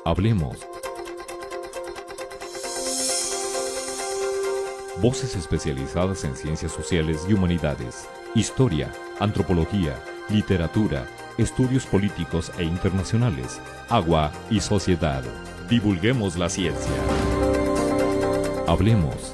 Hablemos. Voces especializadas en ciencias sociales y humanidades, historia, antropología, literatura, estudios políticos e internacionales, agua y sociedad. Divulguemos la ciencia. Hablemos.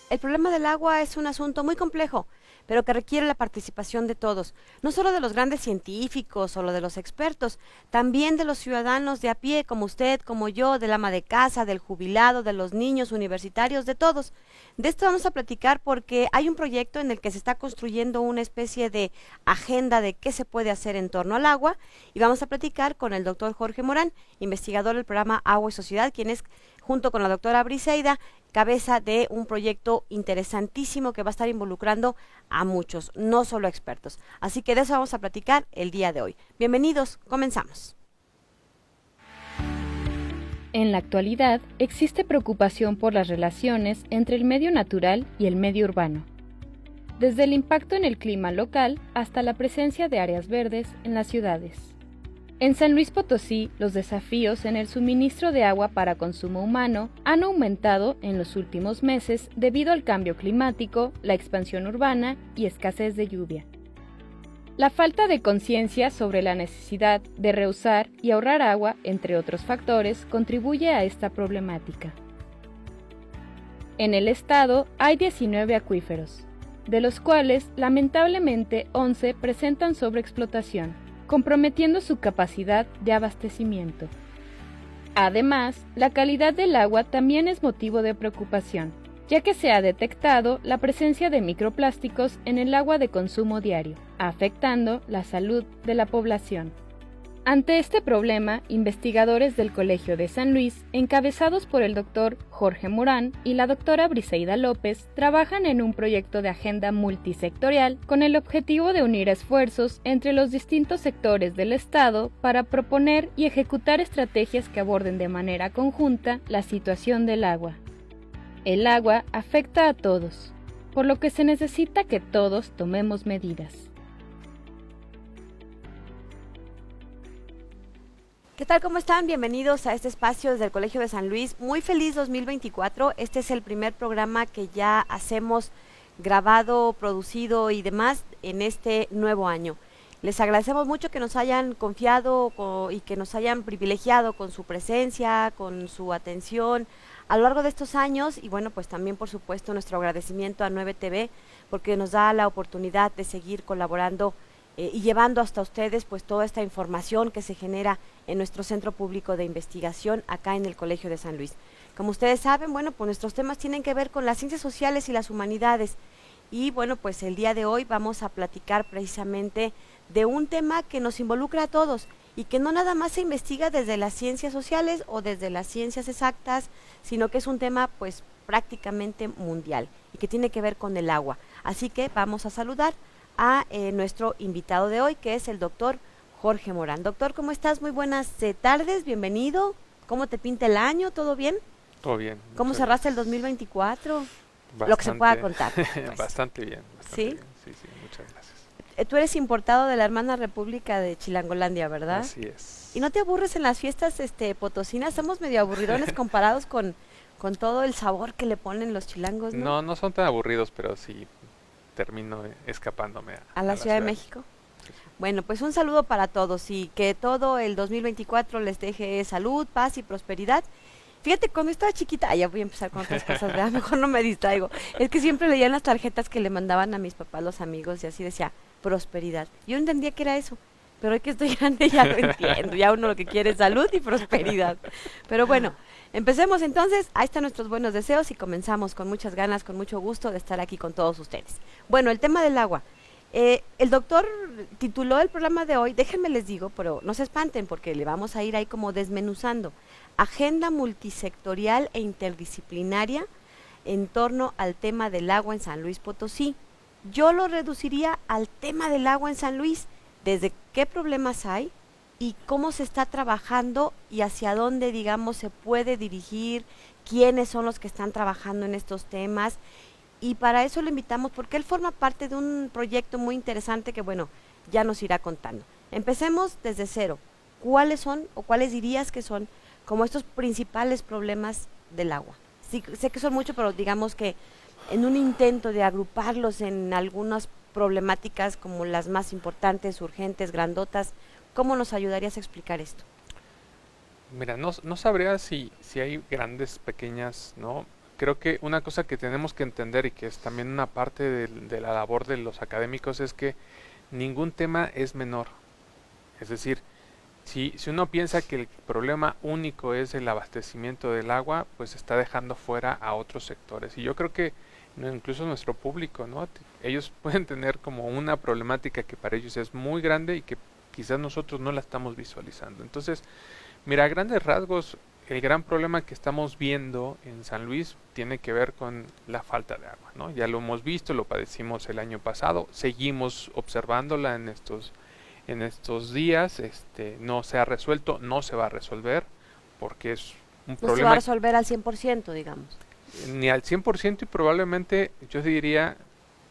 El problema del agua es un asunto muy complejo, pero que requiere la participación de todos, no solo de los grandes científicos o de los expertos, también de los ciudadanos de a pie, como usted, como yo, del ama de casa, del jubilado, de los niños universitarios, de todos. De esto vamos a platicar porque hay un proyecto en el que se está construyendo una especie de agenda de qué se puede hacer en torno al agua, y vamos a platicar con el doctor Jorge Morán, investigador del programa Agua y Sociedad, quien es, junto con la doctora Briseida, cabeza de un proyecto interesantísimo que va a estar involucrando a muchos, no solo a expertos. Así que de eso vamos a platicar el día de hoy. Bienvenidos, comenzamos. En la actualidad, existe preocupación por las relaciones entre el medio natural y el medio urbano, desde el impacto en el clima local hasta la presencia de áreas verdes en las ciudades. En San Luis Potosí, los desafíos en el suministro de agua para consumo humano han aumentado en los últimos meses debido al cambio climático, la expansión urbana y escasez de lluvia. La falta de conciencia sobre la necesidad de reusar y ahorrar agua, entre otros factores, contribuye a esta problemática. En el estado hay 19 acuíferos, de los cuales lamentablemente 11 presentan sobreexplotación, comprometiendo su capacidad de abastecimiento. Además, la calidad del agua también es motivo de preocupación, ya que se ha detectado la presencia de microplásticos en el agua de consumo diario, afectando la salud de la población. Ante este problema, investigadores del Colegio de San Luis, encabezados por el doctor Jorge Morán y la doctora Briseida López, trabajan en un proyecto de agenda multisectorial con el objetivo de unir esfuerzos entre los distintos sectores del Estado para proponer y ejecutar estrategias que aborden de manera conjunta la situación del agua. El agua afecta a todos, por lo que se necesita que todos tomemos medidas. ¿Qué tal? ¿Cómo están? Bienvenidos a este espacio desde el Colegio de San Luis. Muy feliz 2024. Este es el primer programa que ya hacemos grabado, producido y demás en este nuevo año. Les agradecemos mucho que nos hayan confiado y que nos hayan privilegiado con su presencia, con su atención a lo largo de estos años, y bueno, pues también por supuesto nuestro agradecimiento a 9TV porque nos da la oportunidad de seguir colaborando y llevando hasta ustedes pues toda esta información que se genera en nuestro Centro Público de Investigación acá en el Colegio de San Luis. Como ustedes saben, bueno, pues nuestros temas tienen que ver con las ciencias sociales y las humanidades, y bueno, pues el día de hoy vamos a platicar precisamente de un tema que nos involucra a todos y que no nada más se investiga desde las ciencias sociales o desde las ciencias exactas, sino que es un tema pues prácticamente mundial y que tiene que ver con el agua. Así que vamos a saludar a nuestro invitado de hoy, que es el doctor Jorge Morán. Doctor, ¿cómo estás? Muy buenas tardes, bienvenido. ¿Cómo te pinta el año? ¿Todo bien? Todo bien. ¿Cómo cerraste el 2024? Bastante, lo que se pueda contar. Pues. Bastante bien. ¿Sí? Bien. Sí, muchas gracias. Tú eres importado de la hermana república de Chilangolandia, ¿verdad? Así es. ¿Y no te aburres en las fiestas potosinas? Somos medio aburridones comparados con todo el sabor que le ponen los chilangos, ¿no? No son tan aburridos, pero sí termino escapándome a la Ciudad de México. Sí. Bueno, pues un saludo para todos y que todo el 2024 les deje salud, paz y prosperidad. Fíjate, cuando estaba chiquita, ya voy a empezar con otras cosas, ¿verdad? Mejor no me distraigo. Es que siempre leían las tarjetas que le mandaban a mis papás los amigos y así decía, prosperidad. Yo entendía que era eso, pero hoy que estoy grande ya lo entiendo, ya uno lo que quiere es salud y prosperidad. Pero bueno, empecemos entonces, ahí están nuestros buenos deseos y comenzamos con muchas ganas, con mucho gusto de estar aquí con todos ustedes. Bueno, el tema del agua. El doctor tituló el programa de hoy, déjenme les digo, pero no se espanten porque le vamos a ir ahí como desmenuzando, agenda multisectorial e interdisciplinaria en torno al tema del agua en San Luis Potosí. Yo lo reduciría al tema del agua en San Luis, desde qué problemas hay y cómo se está trabajando y hacia dónde, digamos, se puede dirigir, quiénes son los que están trabajando en estos temas. Y para eso lo invitamos porque él forma parte de un proyecto muy interesante que, bueno, ya nos irá contando. Empecemos desde cero. ¿Cuáles son o cuáles dirías que son como estos principales problemas del agua? Sí, sé que son muchos, pero digamos que en un intento de agruparlos en algunas problemáticas como las más importantes, urgentes, grandotas, ¿cómo nos ayudarías a explicar esto? Mira, no sabría si hay grandes, pequeñas, ¿no? Creo que una cosa que tenemos que entender y que es también una parte de la labor de los académicos es que ningún tema es menor. Es decir, si uno piensa que el problema único es el abastecimiento del agua, pues está dejando fuera a otros sectores. Y yo creo que incluso nuestro público, ¿no? Ellos pueden tener como una problemática que para ellos es muy grande y que quizás nosotros no la estamos visualizando. Entonces, mira, a grandes rasgos, el gran problema que estamos viendo en San Luis tiene que ver con la falta de agua, ¿no? Ya lo hemos visto, lo padecimos el año pasado, seguimos observándola en estos días, no se ha resuelto, no se va a resolver, porque es un No se va a problema resolver al 100%, digamos. ni al 100% y probablemente yo diría,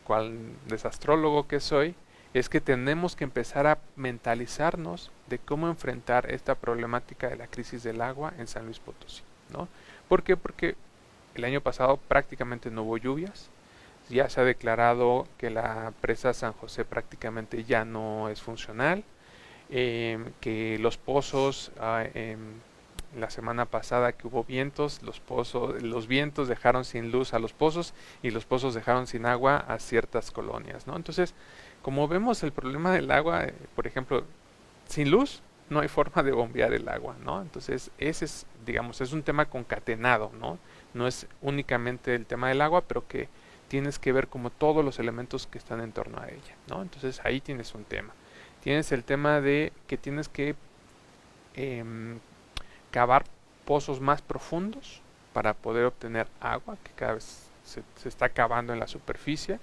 cual desastrólogo que soy, es que tenemos que empezar a mentalizarnos de cómo enfrentar esta problemática de la crisis del agua en San Luis Potosí, ¿no? ¿Por qué? Porque el año pasado prácticamente no hubo lluvias, ya se ha declarado que la presa San José prácticamente ya no es funcional, que los pozos, la semana pasada que hubo vientos, los vientos dejaron sin luz a los pozos y los pozos dejaron sin agua a ciertas colonias, ¿no? Entonces, como vemos el problema del agua, por ejemplo, sin luz no hay forma de bombear el agua, ¿no? Entonces, ese es, digamos, es un tema concatenado, ¿no? No es únicamente el tema del agua, pero que tienes que ver como todos los elementos que están en torno a ella, ¿no? Entonces, ahí tienes un tema. Tienes el tema de que tienes que cavar pozos más profundos para poder obtener agua, que cada vez se está cavando en la superficie,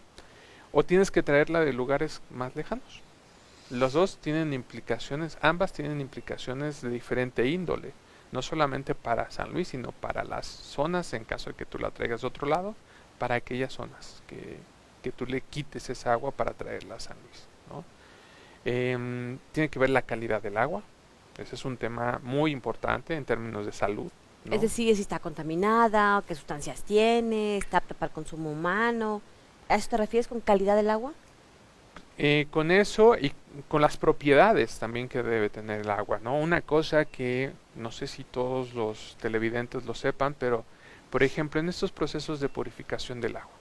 o tienes que traerla de lugares más lejanos. Los dos tienen implicaciones, ambas tienen implicaciones de diferente índole, no solamente para San Luis, sino para las zonas, en caso de que tú la traigas de otro lado, para aquellas zonas que tú le quites esa agua para traerla a San Luis, ¿no? Tiene que ver la calidad del agua, ese es un tema muy importante en términos de salud, ¿no? Es decir, si está contaminada, qué sustancias tiene, está apta para el consumo humano. ¿A eso te refieres con calidad del agua? Con eso y con las propiedades también que debe tener el agua, ¿no? Una cosa que no sé si todos los televidentes lo sepan, pero por ejemplo en estos procesos de purificación del agua,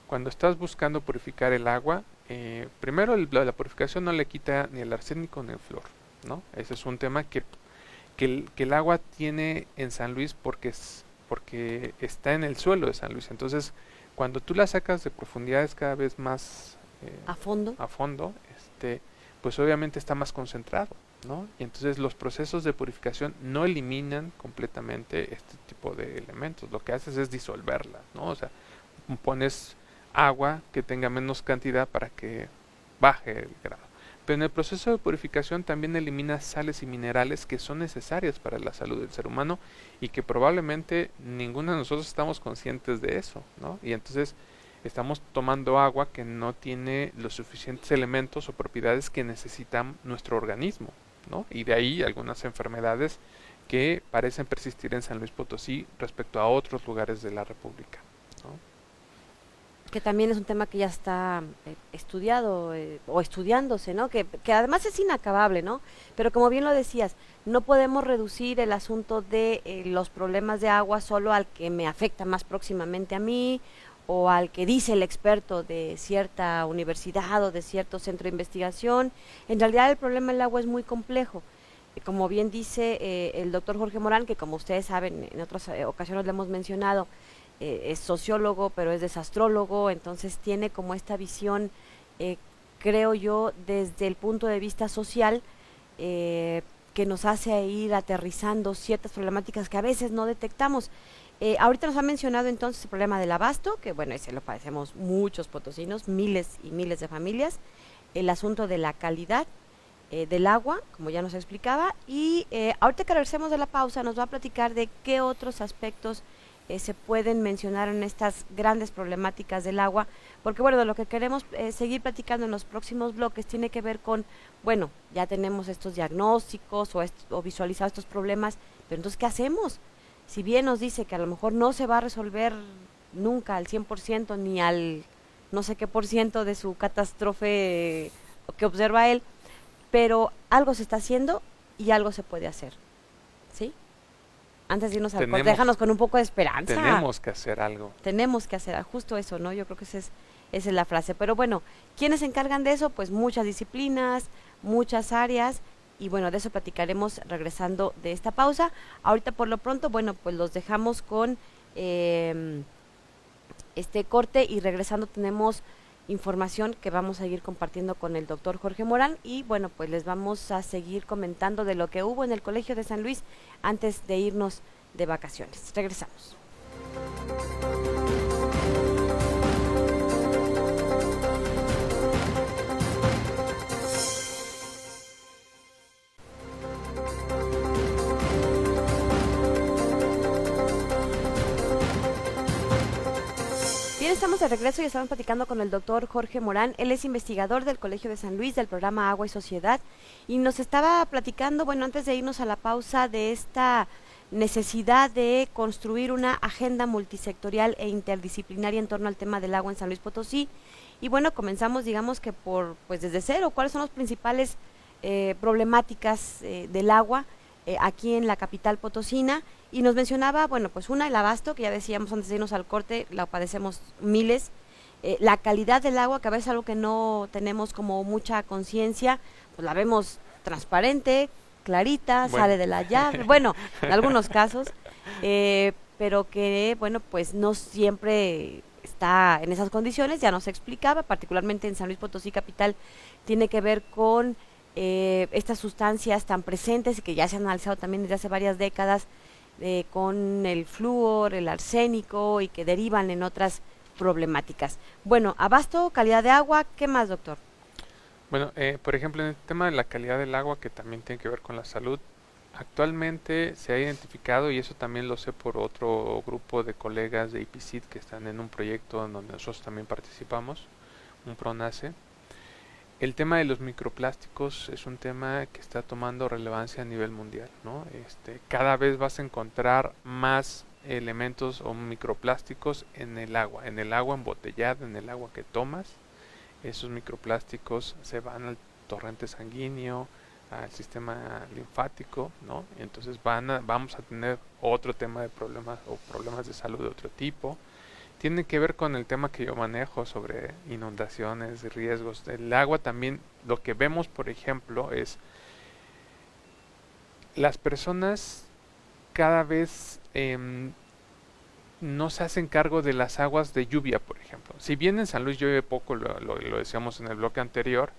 cuando estás buscando purificar el agua, primero la purificación no le quita ni el arsénico ni el flúor, ¿no? Ese es un tema que el agua tiene en San Luis porque está en el suelo de San Luis. Entonces, cuando tú la sacas de profundidades cada vez más a fondo, pues obviamente está más concentrado, ¿no? Y entonces los procesos de purificación no eliminan completamente este tipo de elementos. Lo que haces es disolverla, ¿no? O sea, pones agua que tenga menos cantidad para que baje el grado. Pero en el proceso de purificación también elimina sales y minerales que son necesarias para la salud del ser humano y que probablemente ninguno de nosotros estamos conscientes de eso, ¿no? Y entonces estamos tomando agua que no tiene los suficientes elementos o propiedades que necesita nuestro organismo, ¿no? Y de ahí algunas enfermedades que parecen persistir en San Luis Potosí respecto a otros lugares de la República, ¿no? Que también es un tema que ya está estudiado o estudiándose, ¿no? Que además es inacabable, ¿no? Pero como bien lo decías, no podemos reducir el asunto de los problemas de agua solo al que me afecta más próximamente a mí o al que dice el experto de cierta universidad o de cierto centro de investigación. En realidad el problema del agua es muy complejo. Como bien dice el doctor Jorge Morán, que como ustedes saben, en otras ocasiones le hemos mencionado, es sociólogo, pero es desastrólogo, entonces tiene como esta visión, creo yo, desde el punto de vista social, que nos hace ir aterrizando ciertas problemáticas que a veces no detectamos. Ahorita nos ha mencionado entonces el problema del abasto, que bueno, ese lo padecemos muchos potosinos, miles y miles de familias, el asunto de la calidad del agua, como ya nos explicaba, y ahorita que regresemos de la pausa nos va a platicar de qué otros aspectos se pueden mencionar en estas grandes problemáticas del agua, porque bueno, de lo que queremos seguir platicando en los próximos bloques tiene que ver con, bueno, ya tenemos estos diagnósticos o visualizados estos problemas, pero entonces, ¿qué hacemos? Si bien nos dice que a lo mejor no se va a resolver nunca al 100% ni al no sé qué por ciento de su catástrofe que observa él, pero algo se está haciendo y algo se puede hacer, ¿sí? Antes de irnos al corte, déjanos con un poco de esperanza. Tenemos que hacer algo. Tenemos que hacer justo eso, ¿no? Yo creo que esa es la frase. Pero bueno, ¿quiénes se encargan de eso? Pues muchas disciplinas, muchas áreas, y bueno, de eso platicaremos regresando de esta pausa. Ahorita por lo pronto, bueno, pues los dejamos con este corte, y regresando tenemos información que vamos a ir compartiendo con el doctor Jorge Morán, y bueno, pues les vamos a seguir comentando de lo que hubo en el Colegio de San Luis antes de irnos de vacaciones. Regresamos. Bien, estamos de regreso y estamos platicando con el doctor Jorge Morán. Él es investigador del Colegio de San Luis, del programa Agua y Sociedad, y nos estaba platicando, bueno, antes de irnos a la pausa, de esta necesidad de construir una agenda multisectorial e interdisciplinaria en torno al tema del agua en San Luis Potosí. Y bueno, comenzamos, digamos que pues desde cero, ¿cuáles son las principales problemáticas del agua aquí en la capital potosina? Y nos mencionaba, bueno, pues una, el abasto, que ya decíamos antes de irnos al corte, la padecemos miles. La calidad del agua, que a veces es algo que no tenemos como mucha conciencia, pues la vemos transparente, clarita, sale de la llave, bueno, en algunos casos, pero que, bueno, pues no siempre está en esas condiciones, ya nos explicaba, particularmente en San Luis Potosí capital, tiene que ver con estas sustancias tan presentes y que ya se han analizado también desde hace varias décadas, con el flúor, el arsénico, y que derivan en otras problemáticas. Bueno, abasto, calidad de agua, ¿qué más, doctor? Bueno, por ejemplo, en el tema de la calidad del agua, que también tiene que ver con la salud, actualmente se ha identificado, y eso también lo sé por otro grupo de colegas de IPCIT que están en un proyecto en donde nosotros también participamos, un PRONACE. El tema de los microplásticos es un tema que está tomando relevancia a nivel mundial, ¿no? Cada vez vas a encontrar más elementos o microplásticos en el agua embotellada, en el agua que tomas. Esos microplásticos se van al torrente sanguíneo, al sistema linfático, ¿no? Entonces vamos a tener otro tema de problemas o problemas de salud de otro tipo. Tiene que ver con el tema que yo manejo sobre inundaciones, riesgos del agua. También lo que vemos, por ejemplo, es las personas cada vez no se hacen cargo de las aguas de lluvia, por ejemplo. Si bien en San Luis llueve poco, lo decíamos en el bloque anterior,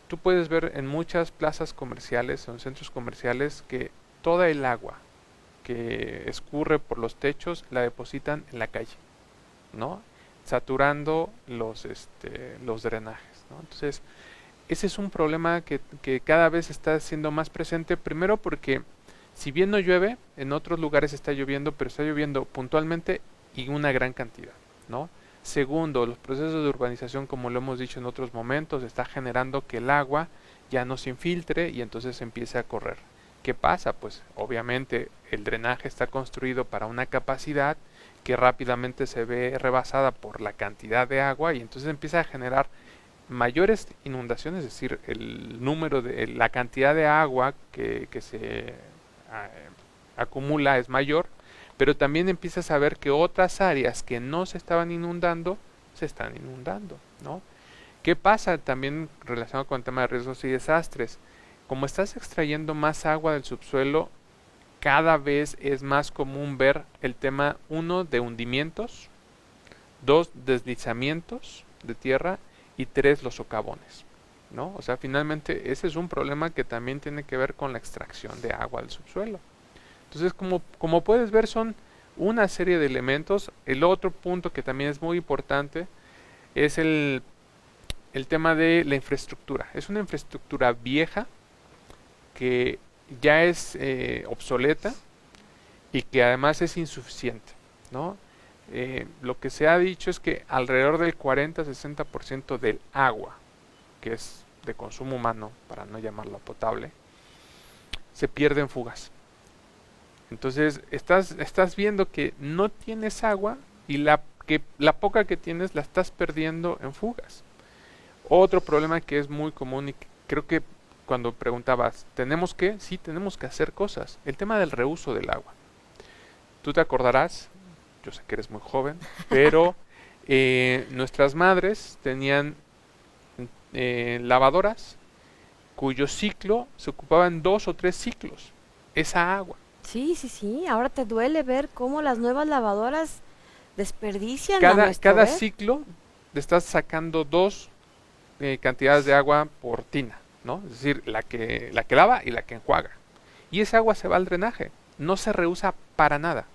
tú puedes ver en muchas plazas comerciales o en centros comerciales que toda el agua que escurre por los techos la depositan en la calle, ¿no? Saturando los drenajes, ¿no? Entonces, ese es un problema que cada vez está siendo más presente, primero porque si bien no llueve, en otros lugares está lloviendo, pero está lloviendo puntualmente y una gran cantidad, ¿no? Segundo, los procesos de urbanización, como lo hemos dicho en otros momentos, está generando que el agua ya no se infiltre y entonces empiece a correr. ¿Qué pasa? Pues obviamente el drenaje está construido para una capacidad que rápidamente se ve rebasada por la cantidad de agua y entonces empieza a generar mayores inundaciones, es decir, la cantidad de agua que se acumula es mayor, pero también empiezas a ver que otras áreas que no se estaban inundando, se están inundando, ¿no? ¿Qué pasa también relacionado con el tema de riesgos y desastres? Como estás extrayendo más agua del subsuelo, cada vez es más común ver el tema, 1, de hundimientos, 2, deslizamientos de tierra y 3, los socavones, ¿no? O sea, finalmente ese es un problema que también tiene que ver con la extracción de agua del subsuelo. Entonces, como puedes ver, son una serie de elementos. El otro punto que también es muy importante es el tema de la infraestructura. Es una infraestructura vieja que ya es obsoleta y que además es insuficiente. ¿no? Lo que se ha dicho es que alrededor del 40-60% del agua, que es de consumo humano, para no llamarla potable, se pierde en fugas. Entonces estás viendo que no tienes agua y la poca que tienes la estás perdiendo en fugas. Otro problema que es muy común y que creo que cuando preguntabas, ¿tenemos que? Sí, tenemos que hacer cosas. El tema del reuso del agua. Tú te acordarás, yo sé que eres muy joven, pero nuestras madres tenían lavadoras cuyo ciclo se ocupaba en 2 o 3 ciclos. Esa agua. Sí, ahora te duele ver cómo las nuevas lavadoras desperdician a nuestro Cada ver. ciclo te estás sacando 2 cantidades de agua por tina, ¿no? Es decir, la que lava y la que enjuaga. Y esa agua se va al drenaje, no se reusa para nada.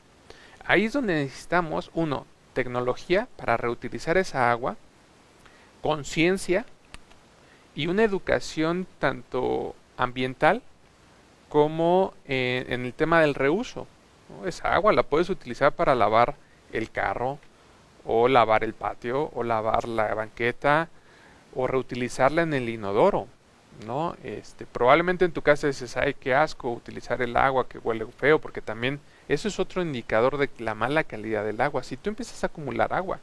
Ahí es donde necesitamos, uno, tecnología para reutilizar esa agua, conciencia y una educación tanto ambiental como en el tema del reuso, ¿no? Esa agua la puedes utilizar para lavar el carro, o lavar el patio, o lavar la banqueta, o reutilizarla en el inodoro, ¿no? Probablemente en tu casa dices, ay, qué asco utilizar el agua que huele feo, porque también eso es otro indicador de la mala calidad del agua. Si tú empiezas a acumular agua,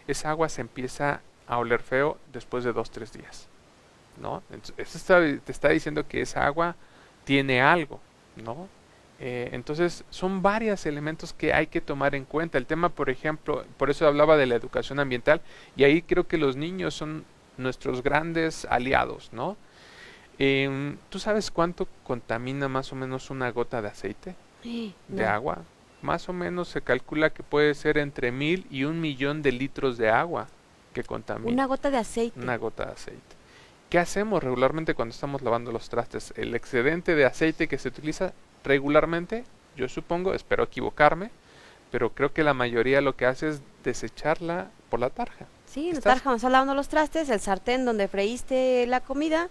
esa agua se empieza a oler feo después de 2-3 días, ¿no? Entonces, eso te está diciendo que esa agua tiene algo, ¿no? Entonces son varios elementos que hay que tomar en cuenta. El tema, por ejemplo, por eso hablaba de la educación ambiental, y ahí creo que los niños son nuestros grandes aliados, ¿no? ¿Tú sabes cuánto contamina más o menos una gota de aceite de agua? Más o menos se calcula que puede ser entre 1000 y 1.000.000 de litros de agua que contamina. Una gota de aceite. Una gota de aceite. ¿Qué hacemos regularmente cuando estamos lavando los trastes? El excedente de aceite que se utiliza regularmente, yo supongo, espero equivocarme, pero creo que la mayoría lo que hace es desecharla por la tarja. Sí, en la tarja donde estás lavando los trastes, el sartén donde freíste la comida,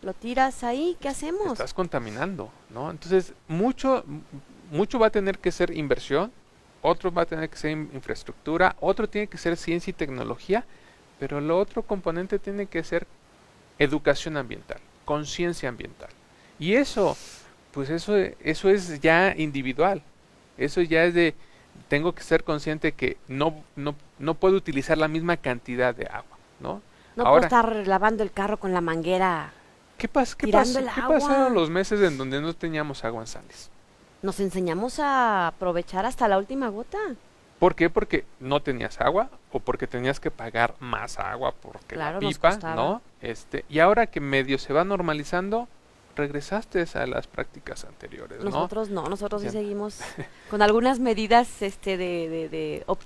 lo tiras ahí, ¿qué hacemos? Estás contaminando, ¿no? Entonces, mucho va a tener que ser inversión, otro va a tener que ser infraestructura, otro tiene que ser ciencia y tecnología, pero el otro componente tiene que ser educación ambiental, conciencia ambiental. Y eso, pues eso es ya individual. Eso ya es de, tengo que ser consciente que no puedo utilizar la misma cantidad de agua, ¿no? No Ahora, puedo estar lavando el carro con la manguera. ¿qué tirando el agua. pasaron los meses en donde no teníamos agua en Salis? Nos enseñamos a aprovechar hasta la última gota. ¿Por qué? Porque no tenías agua o porque tenías que pagar más agua porque Claro, la nos pipa, costaba. ¿no? Y ahora que medio se va normalizando, regresaste a las prácticas anteriores, ¿no? Nosotros sí Ya. seguimos con algunas medidas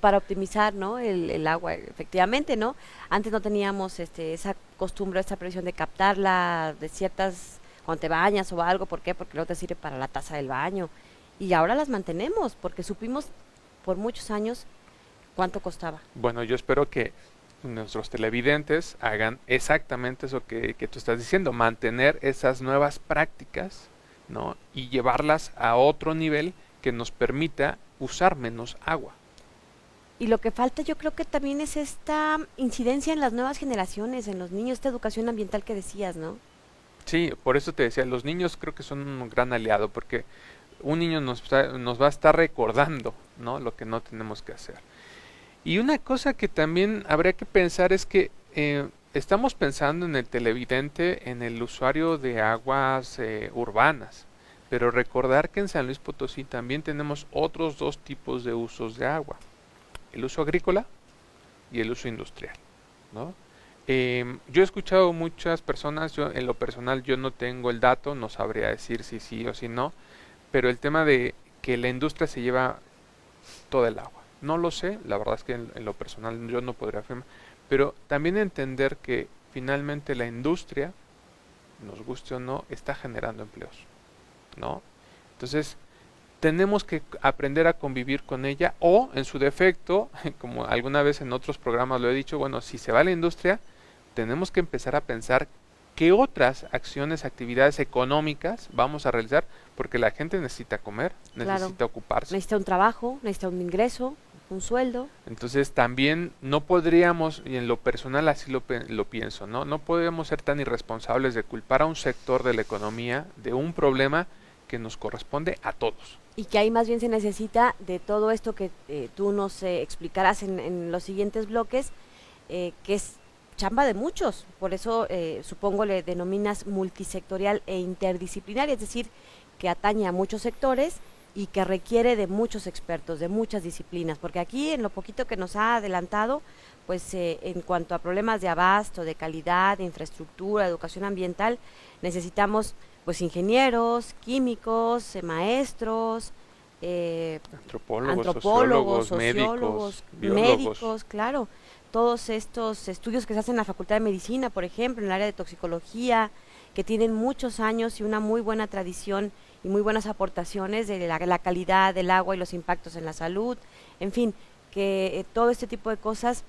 para optimizar, ¿no? el agua, efectivamente, ¿no? Antes no teníamos esa costumbre, esa previsión de captarla de ciertas, cuando te bañas o algo, ¿por qué? Porque no te sirve para la taza del baño. Y ahora las mantenemos, porque supimos por muchos años cuánto costaba. Bueno, yo espero que nuestros televidentes hagan exactamente eso que tú estás diciendo, mantener esas nuevas prácticas, ¿no? Y llevarlas a otro nivel que nos permita usar menos agua. Y lo que falta yo creo que también es esta incidencia en las nuevas generaciones, en los niños, esta educación ambiental que decías, ¿no? Sí, por eso te decía, los niños creo que son un gran aliado, porque un niño nos va a estar recordando, ¿no? Lo que no tenemos que hacer. Y una cosa que también habría que pensar es que estamos pensando en el televidente, en el usuario de aguas urbanas, pero recordar que en San Luis Potosí también tenemos otros 2 tipos de usos de agua, el uso agrícola y el uso industrial, ¿no? Yo he escuchado muchas personas, yo en lo personal yo no tengo el dato, no sabría decir si sí o si no, pero el tema de que la industria se lleva todo el agua. No lo sé, la verdad es que en lo personal yo no podría afirmar, pero también entender que finalmente la industria, nos guste o no, está generando empleos, ¿no? Entonces, tenemos que aprender a convivir con ella o, en su defecto, como alguna vez en otros programas lo he dicho, bueno, si se va a la industria, tenemos que empezar a pensar qué otras acciones, actividades económicas vamos a realizar, porque la gente necesita comer, necesita ocuparse. Necesita un trabajo, necesita un ingreso. un sueldo. Entonces también no podríamos, y en lo personal así lo pienso, ¿no? No podríamos ser tan irresponsables de culpar a un sector de la economía de un problema que nos corresponde a todos. Y que ahí más bien se necesita de todo esto que tú nos explicarás en los siguientes bloques, que es chamba de muchos, por eso supongo le denominas multisectorial e interdisciplinaria, es decir, que atañe a muchos sectores y que requiere de muchos expertos, de muchas disciplinas, porque aquí en lo poquito que nos ha adelantado, pues en cuanto a problemas de abasto, de calidad, de infraestructura, educación ambiental, necesitamos pues ingenieros, químicos, maestros, antropólogos, sociólogos, médicos, claro, todos estos estudios que se hacen en la Facultad de Medicina, por ejemplo, en el área de toxicología, que tienen muchos años y una muy buena tradición y muy buenas aportaciones de la calidad del agua y los impactos en la salud, en fin, que todo este tipo de cosas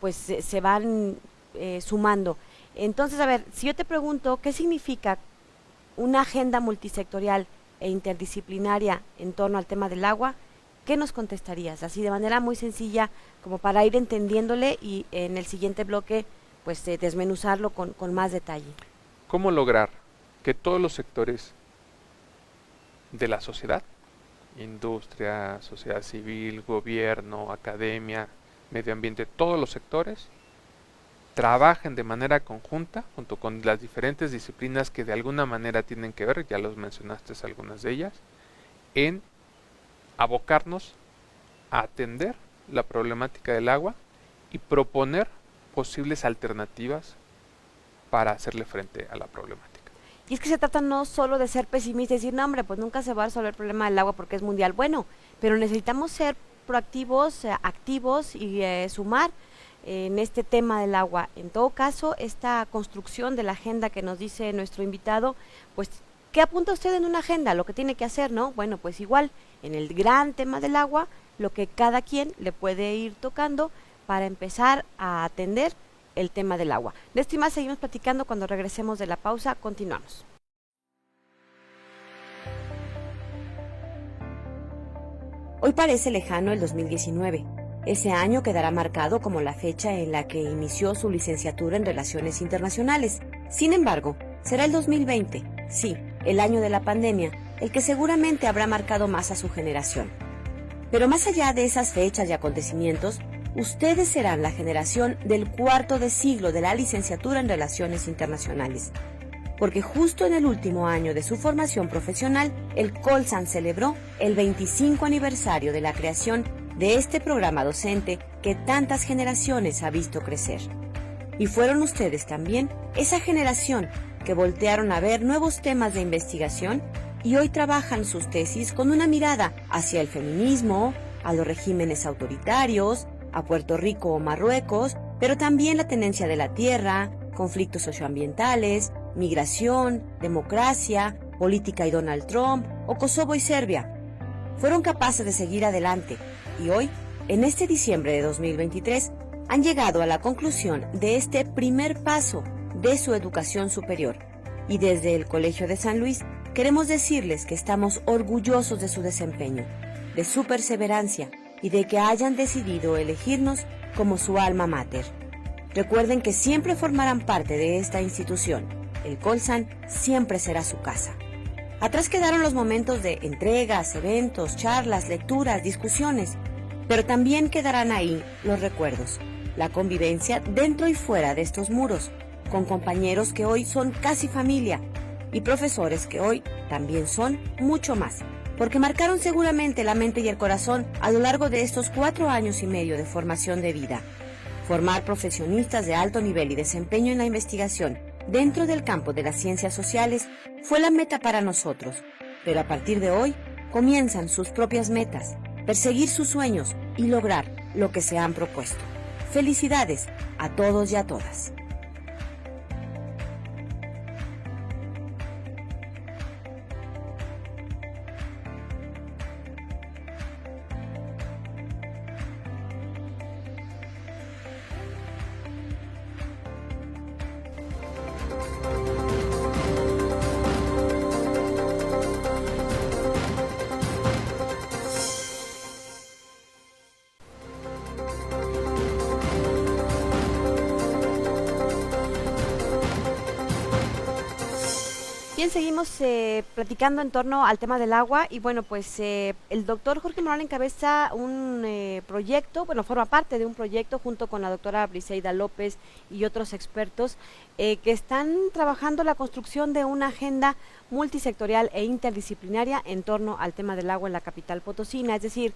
pues se van sumando. Entonces, a ver, si yo te pregunto, ¿qué significa una agenda multisectorial e interdisciplinaria en torno al tema del agua? ¿Qué nos contestarías? Así de manera muy sencilla, como para ir entendiéndole y en el siguiente bloque pues desmenuzarlo con más detalle. ¿Cómo lograr que todos los sectores de la sociedad, industria, sociedad civil, gobierno, academia, medio ambiente, todos los sectores, trabajen de manera conjunta junto con las diferentes disciplinas que de alguna manera tienen que ver, ya los mencionaste algunas de ellas, en abocarnos a atender la problemática del agua y proponer posibles alternativas para hacerle frente a la problemática? Y es que se trata no solo de ser pesimista y decir, no hombre, pues nunca se va a resolver el problema del agua porque es mundial. Bueno, pero necesitamos ser proactivos, activos y sumar en este tema del agua. En todo caso, esta construcción de la agenda que nos dice nuestro invitado, pues, ¿qué apunta usted en una agenda? Lo que tiene que hacer, ¿no? Bueno, pues igual, en el gran tema del agua, lo que cada quien le puede ir tocando para empezar a atender el tema del agua. De esto y más seguimos platicando cuando regresemos de la pausa. Continuamos. Hoy parece lejano el 2019. Ese año quedará marcado como la fecha en la que inició su licenciatura en Relaciones Internacionales. Sin embargo, será el 2020, sí, el año de la pandemia, el que seguramente habrá marcado más a su generación. Pero más allá de esas fechas y acontecimientos, ustedes serán la generación del cuarto de siglo de la licenciatura en Relaciones Internacionales. Porque justo en el último año de su formación profesional, el Colsan celebró el 25 aniversario de la creación de este programa docente que tantas generaciones ha visto crecer. Y fueron ustedes también esa generación que voltearon a ver nuevos temas de investigación y hoy trabajan sus tesis con una mirada hacia el feminismo, a los regímenes autoritarios, a Puerto Rico o Marruecos, pero también la tenencia de la tierra, conflictos socioambientales, migración, democracia, política y Donald Trump, o Kosovo y Serbia. Fueron capaces de seguir adelante y hoy, en este diciembre de 2023, han llegado a la conclusión de este primer paso de su educación superior. Y desde el Colegio de San Luis queremos decirles que estamos orgullosos de su desempeño, de su perseverancia y de que hayan decidido elegirnos como su alma mater. Recuerden que siempre formarán parte de esta institución. El Colsan siempre será su casa. Atrás quedaron los momentos de entregas, eventos, charlas, lecturas, discusiones, pero también quedarán ahí los recuerdos, la convivencia dentro y fuera de estos muros, con compañeros que hoy son casi familia y profesores que hoy también son mucho más, porque marcaron seguramente la mente y el corazón a lo largo de estos 4 años y medio de formación de vida. Formar profesionistas de alto nivel y desempeño en la investigación dentro del campo de las ciencias sociales fue la meta para nosotros, pero a partir de hoy comienzan sus propias metas, perseguir sus sueños y lograr lo que se han propuesto. Felicidades a todos y a todas. bien, seguimos platicando en torno al tema del agua y bueno, pues el doctor Jorge Morán encabeza un proyecto, bueno, forma parte de un proyecto junto con la doctora Briseida López y otros expertos que están trabajando la construcción de una agenda multisectorial e interdisciplinaria en torno al tema del agua en la capital potosina, es decir,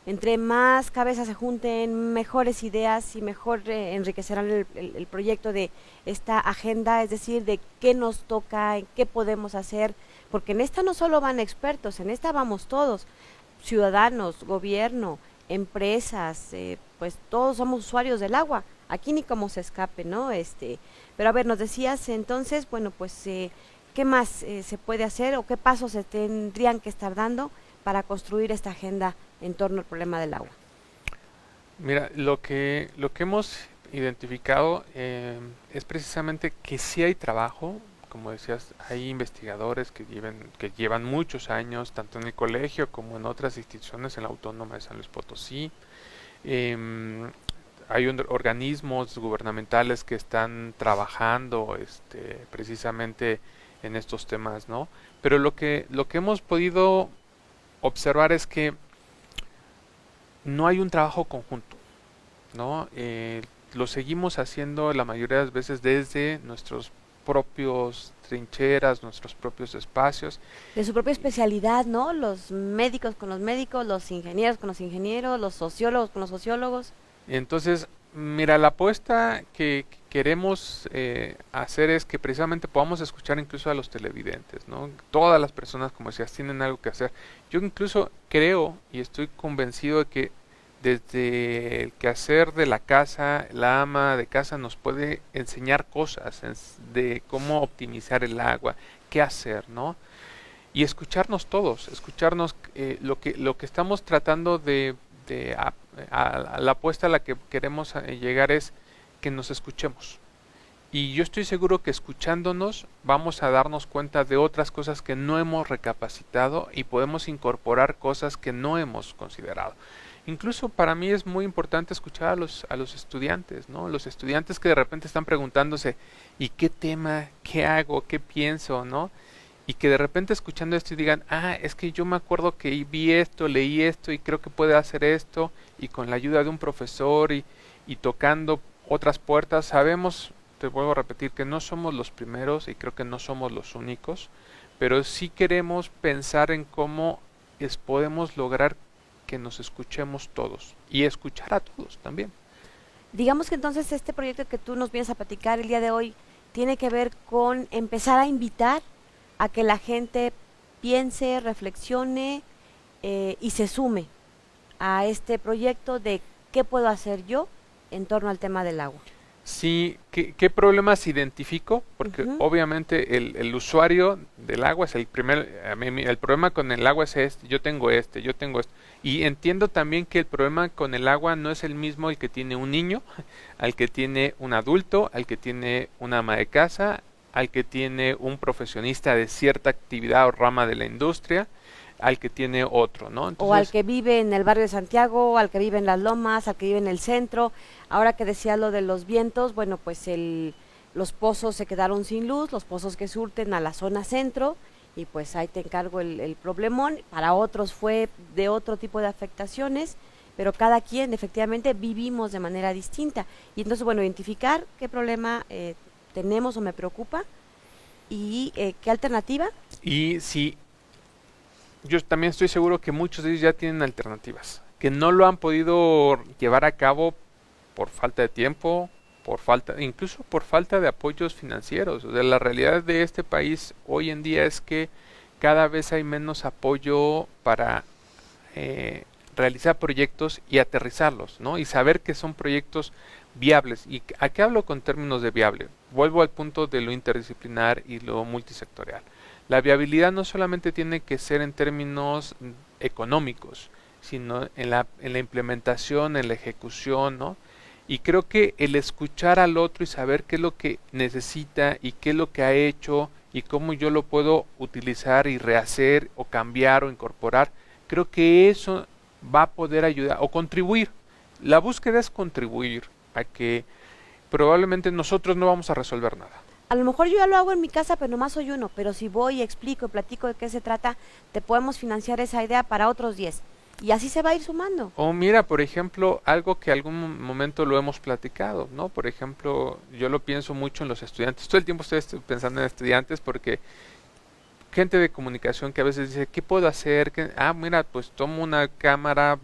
entre más cabezas se junten, mejores ideas y mejor enriquecerán el proyecto de esta agenda, es decir, de qué nos toca, qué podemos hacer, porque en esta no solo van expertos, en esta vamos todos, ciudadanos, gobierno, empresas, pues todos somos usuarios del agua, aquí ni cómo se escape, ¿no? Pero a ver, nos decías entonces, bueno, pues, ¿qué más se puede hacer o qué pasos se tendrían que estar dando para construir esta agenda en torno al problema del agua? Mira, lo que hemos identificado es precisamente que sí hay trabajo, como decías, hay investigadores que llevan muchos años, tanto en el colegio como en otras instituciones, en la Autónoma de San Luis Potosí. Hay organismos gubernamentales que están trabajando precisamente en estos temas, ¿no? Pero lo que hemos podido observar es que no hay un trabajo conjunto, ¿no? Lo seguimos haciendo la mayoría de las veces desde nuestros propios trincheras, nuestros propios espacios. De su propia especialidad, ¿no? Los médicos con los médicos, los ingenieros con los ingenieros, los sociólogos con los sociólogos. Entonces, mira, la apuesta que queremos hacer es que precisamente podamos escuchar incluso a los televidentes, ¿no? Todas las personas, como decías, tienen algo que hacer. Yo incluso creo y estoy convencido de que desde el quehacer de la casa, la ama de casa nos puede enseñar cosas de cómo optimizar el agua, qué hacer, ¿no? Y escucharnos todos, escucharnos lo que estamos tratando a la apuesta a la que queremos llegar es que nos escuchemos. Y yo estoy seguro que escuchándonos vamos a darnos cuenta de otras cosas que no hemos recapacitado y podemos incorporar cosas que no hemos considerado. Incluso para mí es muy importante escuchar a los estudiantes, ¿no? Los estudiantes que de repente están preguntándose, ¿y qué tema? ¿Qué hago? ¿Qué pienso? ¿No? Y que de repente escuchando esto y digan, es que yo me acuerdo que vi esto, leí esto y creo que puede hacer esto, y con la ayuda de un profesor y tocando otras puertas, sabemos, te vuelvo a repetir, que no somos los primeros y creo que no somos los únicos, pero sí queremos pensar en cómo podemos lograr que nos escuchemos todos y escuchar a todos también. Digamos que entonces este proyecto que tú nos vienes a platicar el día de hoy tiene que ver con empezar a invitar a que la gente piense, reflexione y se sume a este proyecto de qué puedo hacer yo en torno al tema del agua. Sí, ¿qué problemas identifico? Porque obviamente el usuario del agua es el problema con el agua es yo tengo esto. Y entiendo también que el problema con el agua no es el mismo el que tiene un niño, al que tiene un adulto, al que tiene una ama de casa, al que tiene un profesionista de cierta actividad o rama de la industria, al que tiene otro, ¿no? Entonces, o al que vive en el barrio de Santiago, al que vive en las Lomas, al que vive en el centro. Ahora que decía lo de los vientos, bueno, pues los pozos se quedaron sin luz, los pozos que surten a la zona centro, y pues ahí te encargo el problemón. Para otros fue de otro tipo de afectaciones, pero cada quien efectivamente vivimos de manera distinta. Y entonces, bueno, identificar qué problema tenemos o me preocupa y qué alternativa. Y si yo también estoy seguro que muchos de ellos ya tienen alternativas, que no lo han podido llevar a cabo por falta de tiempo, incluso por falta de apoyos financieros. O sea, la realidad de este país hoy en día es que cada vez hay menos apoyo para realizar proyectos y aterrizarlos, ¿no? Y saber que son proyectos viables. ¿Y a qué hablo con términos de viable? Vuelvo al punto de lo interdisciplinar y lo multisectorial. La viabilidad no solamente tiene que ser en términos económicos, sino en la implementación, en la ejecución, ¿no? Y creo que el escuchar al otro y saber qué es lo que necesita y qué es lo que ha hecho y cómo yo lo puedo utilizar y rehacer o cambiar o incorporar, creo que eso va a poder ayudar o contribuir. La búsqueda es contribuir a que probablemente nosotros no vamos a resolver nada. a lo mejor yo ya lo hago en mi casa, pero nomás soy uno, pero si voy y explico y platico de qué se trata, te podemos financiar esa idea para otros 10. Y así se va a ir sumando. O mira, por ejemplo, algo que algún momento lo hemos platicado, ¿no? Por ejemplo, yo lo pienso mucho en los estudiantes. Todo el tiempo estoy pensando en estudiantes porque gente de comunicación que a veces dice, ¿qué puedo hacer? Mira, pues tomo una cámara,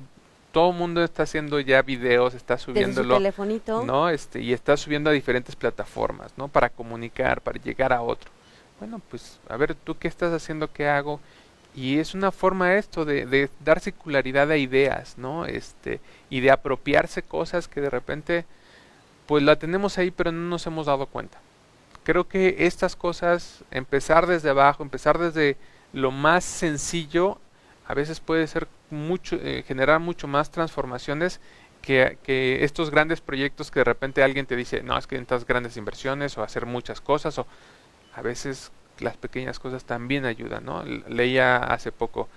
todo el mundo está haciendo ya videos, está Desde su subiéndolo, telefonito. ¿no? Y está subiendo a diferentes plataformas, ¿no? Para comunicar, para llegar a otro. Bueno, pues, a ver, ¿tú qué estás haciendo? ¿Qué hago? Y es una forma esto de dar circularidad a ideas, ¿no? Y de apropiarse cosas que de repente, pues la tenemos ahí, pero no nos hemos dado cuenta. Creo que estas cosas, empezar desde abajo, empezar desde lo más sencillo, a veces puede ser mucho, generar mucho más transformaciones que estos grandes proyectos que de repente alguien te dice, no, es que necesitas grandes inversiones o hacer muchas cosas, o a veces las pequeñas cosas también ayudan, ¿no? Leía hace poco,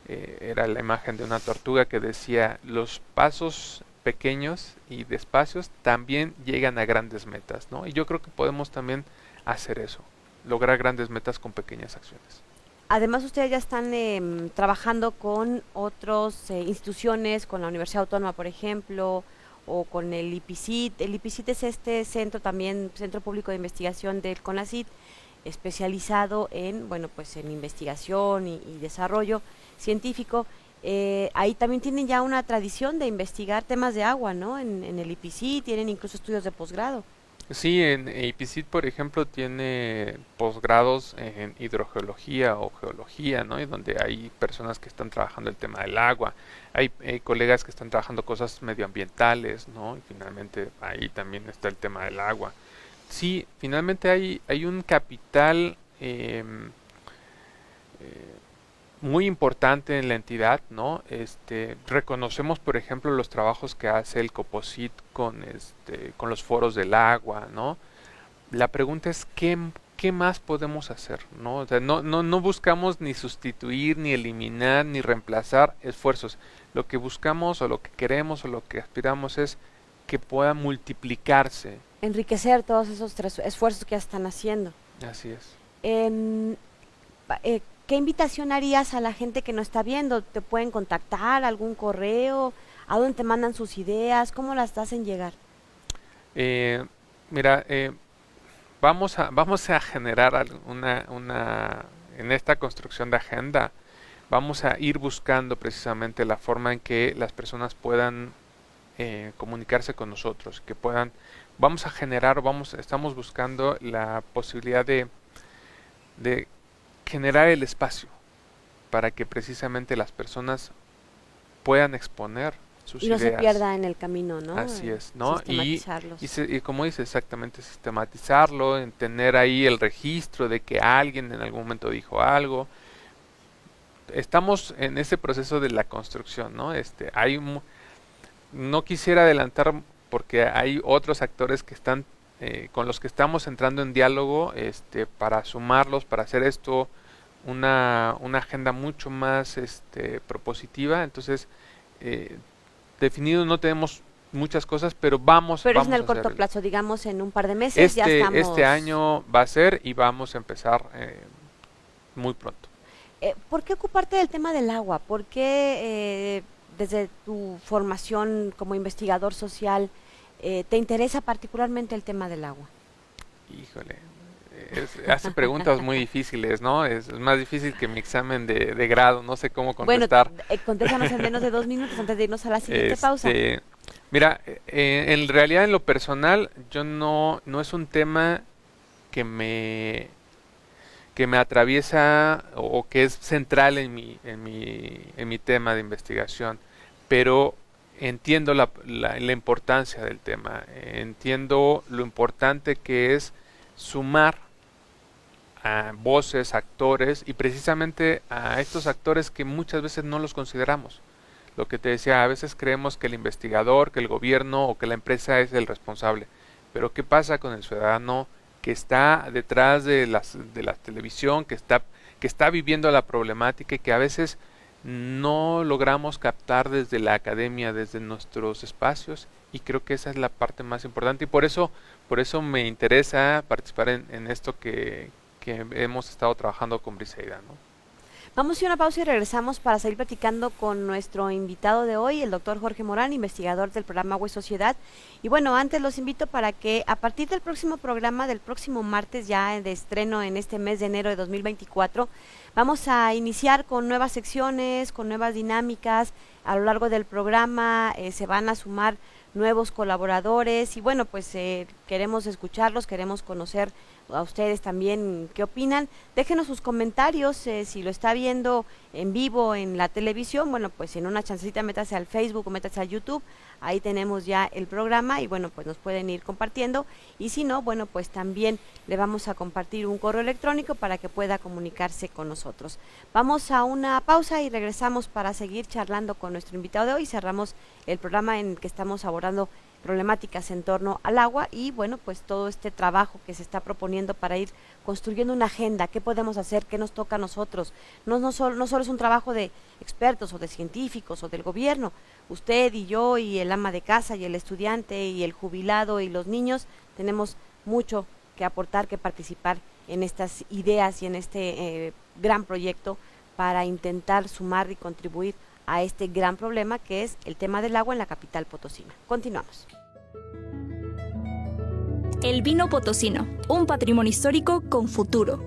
era la imagen de una tortuga que decía, los pasos pequeños y despacios también llegan a grandes metas, ¿no? Y yo creo que podemos también hacer eso, lograr grandes metas con pequeñas acciones. Además, ustedes ya están trabajando con otras instituciones, con la Universidad Autónoma, por ejemplo, o con el IPICIT. El IPICIT es este centro también, Centro Público de Investigación del CONACYT, especializado en, bueno, pues en investigación y desarrollo científico. Ahí también tienen ya una tradición de investigar temas de agua, ¿no? En el IPICIT tienen incluso estudios de posgrado. Sí, en IPICIT, por ejemplo, tiene posgrados en hidrogeología o geología, ¿no? Y donde hay personas que están trabajando el tema del agua, hay colegas que están trabajando cosas medioambientales, ¿no? Y finalmente ahí también está el tema del agua. Sí, finalmente hay un capital muy importante en la entidad, ¿no? Reconocemos, por ejemplo, los trabajos que hace el COPOCIT con los foros del agua, ¿no? La pregunta es ¿qué más podemos hacer, ¿no? O sea, no buscamos ni sustituir, ni eliminar, ni reemplazar esfuerzos. Lo que buscamos o lo que queremos o lo que aspiramos es que pueda multiplicarse. Enriquecer todos esos esfuerzos que ya están haciendo. Así es. ¿Qué invitación harías a la gente que nos está viendo? ¿Te pueden contactar? ¿Algún correo? ¿A dónde te mandan sus ideas? ¿Cómo las hacen llegar? Mira, vamos a generar en esta construcción de agenda, vamos a ir buscando precisamente la forma en que las personas puedan comunicarse con nosotros, que puedan, vamos a generar, estamos buscando la posibilidad de generar el espacio para que precisamente las personas puedan exponer sus ideas. Y no se pierda en el camino, ¿no? Así es, ¿no? Sistematizarlos. Y como dice exactamente, sistematizarlo, en tener ahí el registro de que alguien en algún momento dijo algo. Estamos en ese proceso de la construcción, ¿no? No quisiera adelantar porque hay otros actores que están con los que estamos entrando en diálogo para sumarlos, para hacer esto una agenda mucho más propositiva. Entonces, definido no tenemos muchas cosas, pero vamos es en el a corto hacerlo. plazo, digamos en un par de meses ya estamos... Este año va a ser y vamos a empezar muy pronto. ¿Por qué ocuparte del tema del agua? ¿Por qué desde tu formación como investigador social te interesa particularmente el tema del agua? Híjole, hace preguntas muy difíciles, ¿no? Es más difícil que mi examen de grado, no sé cómo contestar. Bueno, contéstanos en menos de 2 minutos antes de irnos a la siguiente pausa. Mira, en realidad en lo personal, yo no es un tema que me atraviesa o que es central en mi tema de investigación, pero entiendo la importancia del tema, entiendo lo importante que es sumar a voces, actores, y precisamente a estos actores que muchas veces no los consideramos. Lo que te decía, a veces creemos que el investigador, que el gobierno o que la empresa es el responsable, pero ¿qué pasa con el ciudadano que está detrás de la televisión, que está viviendo la problemática y que a veces no logramos captar desde la academia, desde nuestros espacios, y creo que esa es la parte más importante, y por eso me interesa participar en esto que hemos estado trabajando con Briseida, ¿no? Vamos a ir a una pausa y regresamos para seguir platicando con nuestro invitado de hoy, el doctor Jorge Morán, investigador del programa Agua y Sociedad. Y bueno, antes los invito para que a partir del próximo programa, del próximo martes, ya de estreno en este mes de enero de 2024, vamos a iniciar con nuevas secciones, con nuevas dinámicas. A lo largo del programa se van a sumar nuevos colaboradores y bueno, pues queremos escucharlos, queremos conocer a ustedes también qué opinan. Déjenos sus comentarios, si lo está viendo en vivo en la televisión, bueno, pues en una chancecita métase al Facebook o métase a YouTube, ahí tenemos ya el programa y bueno, pues nos pueden ir compartiendo, y si no, bueno, pues también le vamos a compartir un correo electrónico para que pueda comunicarse con nosotros. Vamos a una pausa y regresamos para seguir charlando con nuestro invitado de hoy. Cerramos el programa en que estamos abordando problemáticas en torno al agua y bueno, pues todo este trabajo que se está proponiendo para ir construyendo una agenda, qué podemos hacer, qué nos toca a nosotros. No solo es un trabajo de expertos o de científicos o del gobierno, usted y yo y el ama de casa y el estudiante y el jubilado y los niños tenemos mucho que aportar, que participar en estas ideas y en este gran proyecto para intentar sumar y contribuir a este gran problema que es el tema del agua en la capital potosina. Continuamos. El vino potosino, un patrimonio histórico con futuro.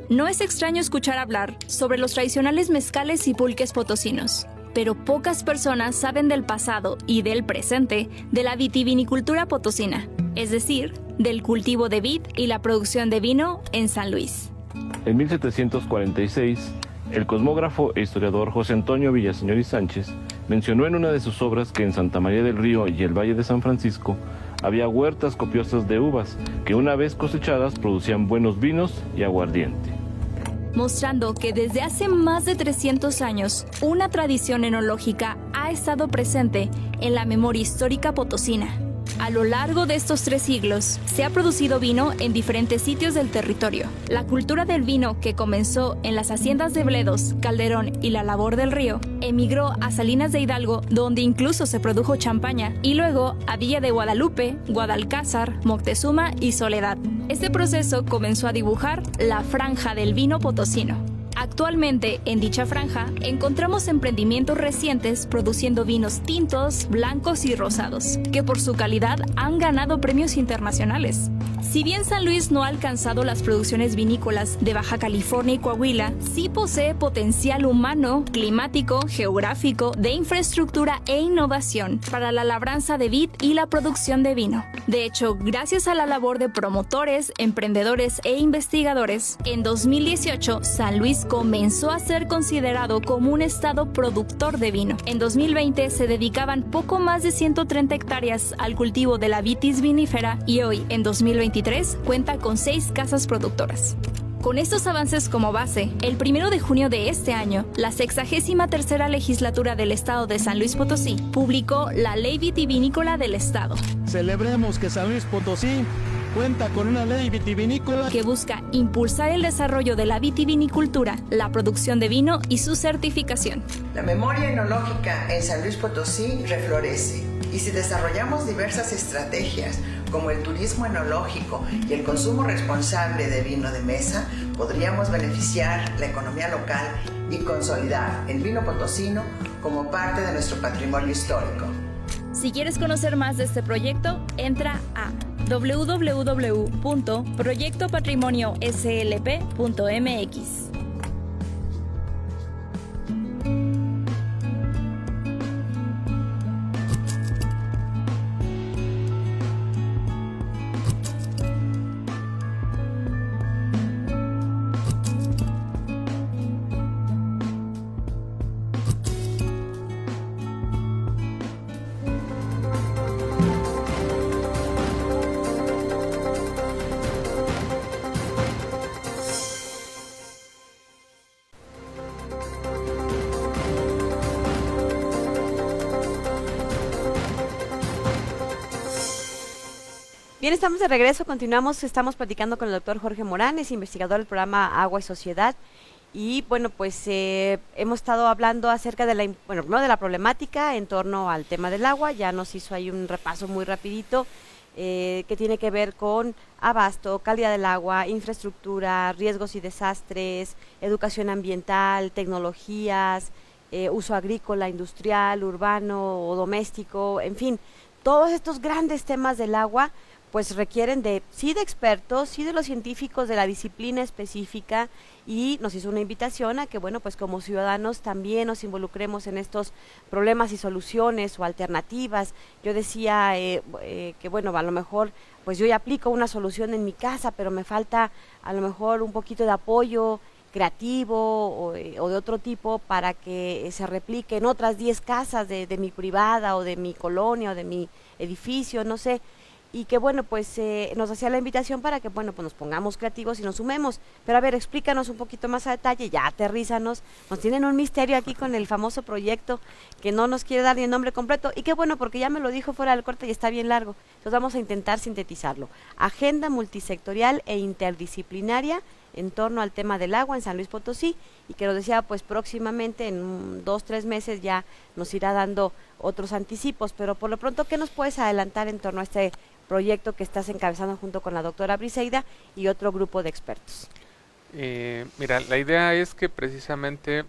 No es extraño escuchar hablar sobre los tradicionales mezcales y pulques potosinos, pero pocas personas saben del pasado y del presente de la vitivinicultura potosina, es decir, del cultivo de vid y la producción de vino en San Luis. En 1746, el cosmógrafo e historiador José Antonio Villaseñor y Sánchez mencionó en una de sus obras que en Santa María del Río y el Valle de San Francisco había huertas copiosas de uvas que una vez cosechadas producían buenos vinos y aguardiente. Mostrando que desde hace más de 300 años una tradición enológica ha estado presente en la memoria histórica potosina. A lo largo de estos 3 siglos, se ha producido vino en diferentes sitios del territorio. La cultura del vino, que comenzó en las haciendas de Bledos, Calderón y la Labor del Río, emigró a Salinas de Hidalgo, donde incluso se produjo champaña, y luego a Villa de Guadalupe, Guadalcázar, Moctezuma y Soledad. Este proceso comenzó a dibujar la franja del vino potosino. Actualmente, en dicha franja, encontramos emprendimientos recientes produciendo vinos tintos, blancos y rosados, que por su calidad han ganado premios internacionales. Si bien San Luis no ha alcanzado las producciones vinícolas de Baja California y Coahuila, sí posee potencial humano, climático, geográfico, de infraestructura e innovación para la labranza de vid y la producción de vino. De hecho, gracias a la labor de promotores, emprendedores e investigadores, en 2018 San Luis comenzó a ser considerado como un estado productor de vino. En 2020 se dedicaban poco más de 130 hectáreas al cultivo de la vitis vinífera y hoy, en 2023, cuenta con 6 casas productoras. Con estos avances como base, el 1 de junio de este año, la 63ª legislatura del Estado de San Luis Potosí publicó la Ley Vitivinícola del Estado. Celebremos que San Luis Potosí cuenta con una ley vitivinícola que busca impulsar el desarrollo de la vitivinicultura, la producción de vino y su certificación. La memoria enológica en San Luis Potosí reflorece, y si desarrollamos diversas estrategias como el turismo enológico y el consumo responsable de vino de mesa, podríamos beneficiar la economía local y consolidar el vino potosino como parte de nuestro patrimonio histórico. Si quieres conocer más de este proyecto, entra a www.proyectopatrimonioslp.mx. Bien, estamos de regreso, estamos platicando con el doctor Jorge Morán, es investigador del programa Agua y Sociedad. Y bueno, pues hemos estado hablando acerca de primero de la problemática en torno al tema del agua. Ya nos hizo ahí un repaso muy rapidito que tiene que ver con abasto, calidad del agua, infraestructura, riesgos y desastres, educación ambiental, tecnologías, uso agrícola, industrial, urbano o doméstico, en fin, todos estos grandes temas del agua pues requieren de expertos, sí de los científicos de la disciplina específica, y nos hizo una invitación a que, bueno, pues como ciudadanos también nos involucremos en estos problemas y soluciones o alternativas. Yo decía que, bueno, a lo mejor pues yo ya aplico una solución en mi casa, pero me falta a lo mejor un poquito de apoyo creativo o de otro tipo para que se replique en otras 10 casas de mi privada o de mi colonia o de mi edificio, no sé. Y que bueno, pues nos hacía la invitación para que, bueno, pues nos pongamos creativos y nos sumemos. Pero a ver, explícanos un poquito más a detalle, ya aterrízanos, nos tienen un misterio aquí con el famoso proyecto que no nos quiere dar ni el nombre completo, y qué bueno, porque ya me lo dijo fuera del corte y está bien largo, entonces vamos a intentar sintetizarlo. Agenda multisectorial e interdisciplinaria en torno al tema del agua en San Luis Potosí, y que lo decía, pues próximamente en 2-3 meses ya nos irá dando otros anticipos, pero por lo pronto, ¿qué nos puedes adelantar en torno a este proyecto que estás encabezando junto con la doctora Briseida y otro grupo de expertos? Mira, la idea es que precisamente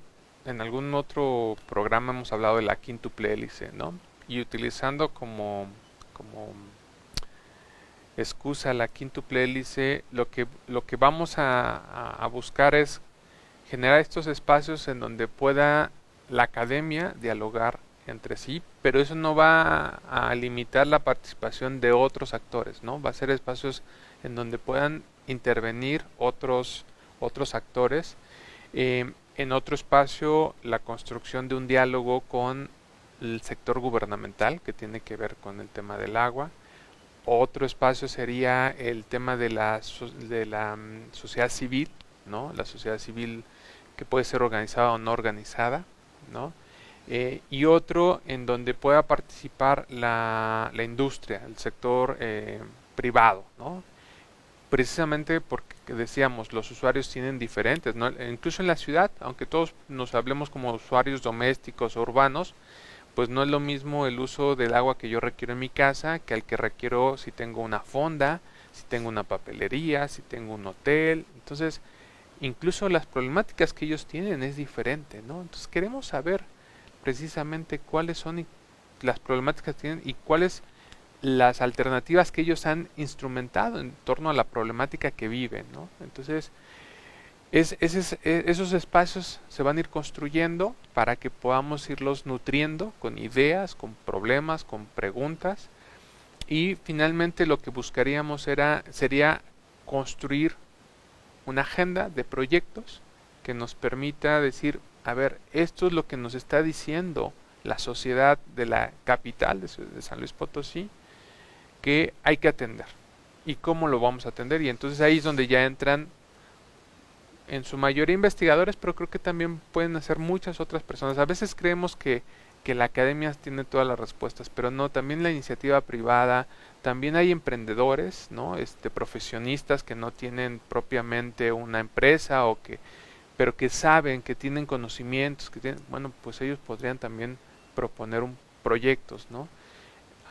en algún otro programa hemos hablado de la quíntuple hélice, ¿no? Y utilizando como excusa la quíntuple hélice, lo que vamos a buscar es generar estos espacios en donde pueda la academia dialogar entre sí, pero eso no va a limitar la participación de otros actores, ¿no? Va a ser espacios en donde puedan intervenir otros actores. En otro espacio, la construcción de un diálogo con el sector gubernamental que tiene que ver con el tema del agua. Otro espacio sería el tema de la sociedad civil, ¿no? La sociedad civil que puede ser organizada o no organizada, ¿no? Y otro en donde pueda participar la industria, el sector privado, ¿no? Precisamente porque decíamos, los usuarios tienen diferentes, ¿no? Incluso en la ciudad, aunque todos nos hablemos como usuarios domésticos o urbanos, pues no es lo mismo el uso del agua que yo requiero en mi casa que el que requiero si tengo una fonda, si tengo una papelería, si tengo un hotel. Entonces, incluso las problemáticas que ellos tienen es diferente, ¿no? Entonces queremos saber precisamente cuáles son las problemáticas que tienen y cuáles las alternativas que ellos han instrumentado en torno a la problemática que viven, ¿no? Entonces, esos espacios se van a ir construyendo para que podamos irlos nutriendo con ideas, con problemas, con preguntas, y finalmente lo que buscaríamos sería construir una agenda de proyectos que nos permita decir, a ver, esto es lo que nos está diciendo la sociedad de la capital de San Luis Potosí, que hay que atender. ¿Y cómo lo vamos a atender? Y entonces ahí es donde ya entran en su mayoría investigadores, pero creo que también pueden hacer muchas otras personas. A veces creemos que la academia tiene todas las respuestas, pero no, también la iniciativa privada, también hay emprendedores, ¿no? Profesionistas que no tienen propiamente una empresa pero que saben, que tienen conocimientos, bueno, pues ellos podrían también proponer proyectos, ¿no?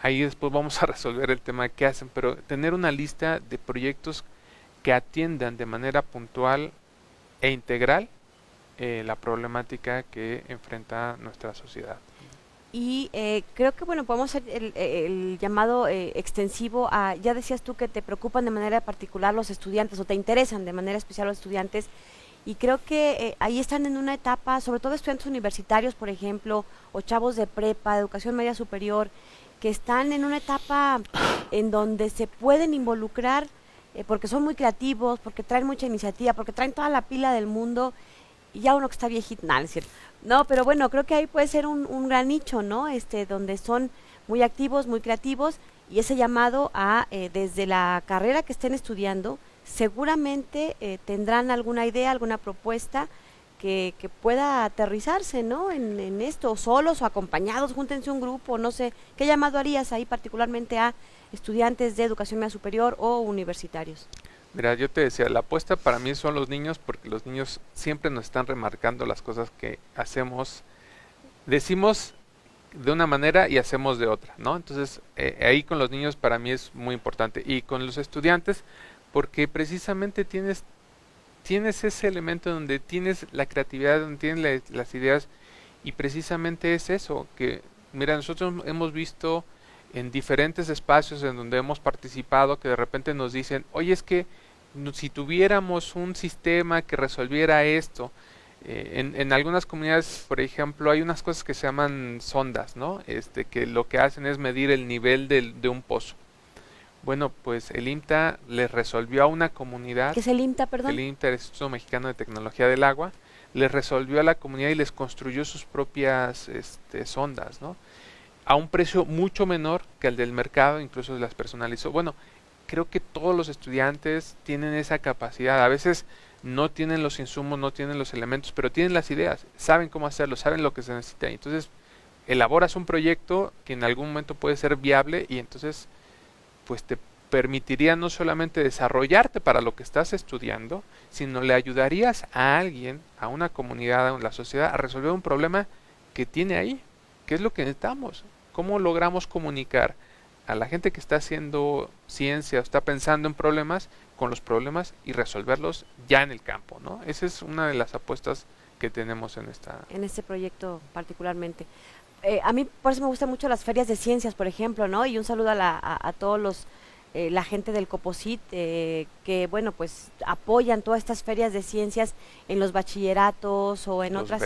Ahí después vamos a resolver el tema de qué hacen, pero tener una lista de proyectos que atiendan de manera puntual e integral la problemática que enfrenta nuestra sociedad. Y creo que, bueno, podemos hacer el llamado extensivo a, ya decías tú que te preocupan de manera particular los estudiantes o te interesan de manera especial los estudiantes, y creo que ahí están en una etapa, sobre todo estudiantes universitarios, por ejemplo, o chavos de prepa, de educación media superior, que están en una etapa en donde se pueden involucrar porque son muy creativos, porque traen mucha iniciativa, porque traen toda la pila del mundo, y ya uno que está viejito, nada, es cierto. No, pero bueno, creo que ahí puede ser un gran nicho, ¿no? Donde son muy activos, muy creativos, y ese llamado a, desde la carrera que estén estudiando, seguramente tendrán alguna idea, alguna propuesta que pueda aterrizarse, ¿no? En esto, solos o acompañados, júntense un grupo, no sé. ¿Qué llamado harías ahí particularmente a estudiantes de educación media superior o universitarios? Mira, yo te decía, la apuesta para mí son los niños, porque los niños siempre nos están remarcando las cosas que hacemos, decimos de una manera y hacemos de otra, ¿no? Entonces, ahí con los niños para mí es muy importante. Y con los estudiantes, porque precisamente tienes ese elemento donde tienes la creatividad, donde tienes las ideas, y precisamente es eso, que, mira, nosotros hemos visto en diferentes espacios en donde hemos participado que de repente nos dicen, oye, es que si tuviéramos un sistema que resolviera esto, en algunas comunidades, por ejemplo, hay unas cosas que se llaman sondas, ¿no? Que lo que hacen es medir el nivel de un pozo. Bueno, pues el IMTA les resolvió a una comunidad. ¿Qué es el IMTA, perdón? El IMTA, el Instituto Mexicano de Tecnología del Agua, les resolvió a la comunidad y les construyó sus propias sondas, ¿no? A un precio mucho menor que el del mercado, incluso las personalizó. Bueno, creo que todos los estudiantes tienen esa capacidad. A veces no tienen los insumos, no tienen los elementos, pero tienen las ideas, saben cómo hacerlo, saben lo que se necesita. Entonces, elaboras un proyecto que en algún momento puede ser viable y entonces, pues te permitiría no solamente desarrollarte para lo que estás estudiando, sino le ayudarías a alguien, a una comunidad, a la sociedad, a resolver un problema que tiene ahí. ¿Qué es lo que necesitamos? ¿Cómo logramos comunicar a la gente que está haciendo ciencia o está pensando en problemas con los problemas y resolverlos ya en el campo, ¿no? Esa es una de las apuestas que tenemos en este proyecto particularmente. A mí por eso me gustan mucho las ferias de ciencias, por ejemplo, ¿no? Y un saludo a todos la gente del Coposit, que bueno, pues apoyan todas estas ferias de ciencias en los bachilleratos o en otras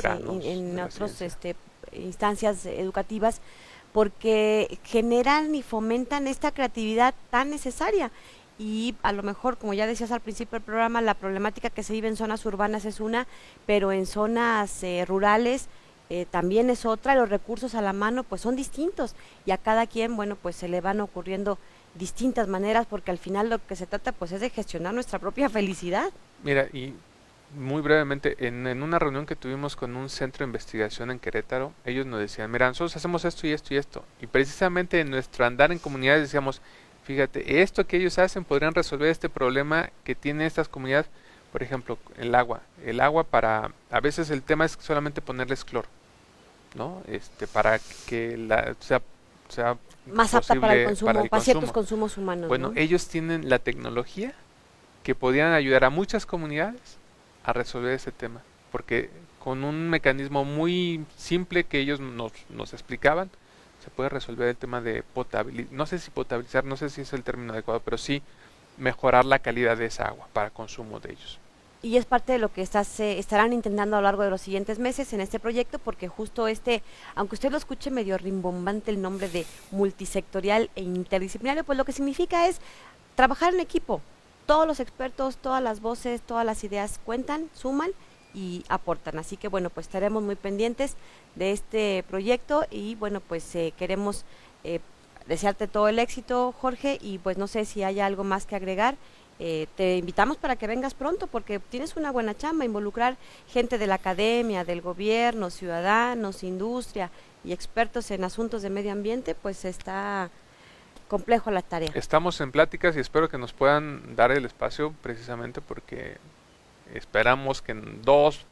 instancias educativas, porque generan y fomentan esta creatividad tan necesaria. Y a lo mejor, como ya decías al principio del programa, la problemática que se vive en zonas urbanas es una, pero en zonas rurales también es otra. Los recursos a la mano pues son distintos y a cada quien, bueno, pues se le van ocurriendo distintas maneras, porque al final lo que se trata pues es de gestionar nuestra propia felicidad. Mira, y muy brevemente, en una reunión que tuvimos con un centro de investigación en Querétaro, ellos nos decían, mira, nosotros hacemos esto y esto y esto, y precisamente en nuestro andar en comunidades decíamos, fíjate, esto que ellos hacen podrían resolver este problema que tienen estas comunidades. Por ejemplo, el agua a veces el tema es solamente ponerles cloro, ¿no? Para que sea más apta para el consumo, para ciertos consumos humanos. Bueno, ¿no? Ellos tienen la tecnología que podrían ayudar a muchas comunidades a resolver ese tema, porque con un mecanismo muy simple que ellos nos explicaban, se puede resolver el tema de potabilizar, no sé si es el término adecuado, pero sí mejorar la calidad de esa agua para consumo de ellos. Y es parte de lo que estarán intentando a lo largo de los siguientes meses en este proyecto, porque justo aunque usted lo escuche medio rimbombante el nombre de multisectorial e interdisciplinario, pues lo que significa es trabajar en equipo. Todos los expertos, todas las voces, todas las ideas cuentan, suman y aportan. Así que bueno, pues estaremos muy pendientes de este proyecto y bueno, pues queremos desearte todo el éxito, Jorge, y pues no sé si hay algo más que agregar. Te invitamos para que vengas pronto porque tienes una buena chamba, involucrar gente de la academia, del gobierno, ciudadanos, industria y expertos en asuntos de medio ambiente, pues está complejo la tarea. Estamos en pláticas y espero que nos puedan dar el espacio precisamente porque esperamos que dos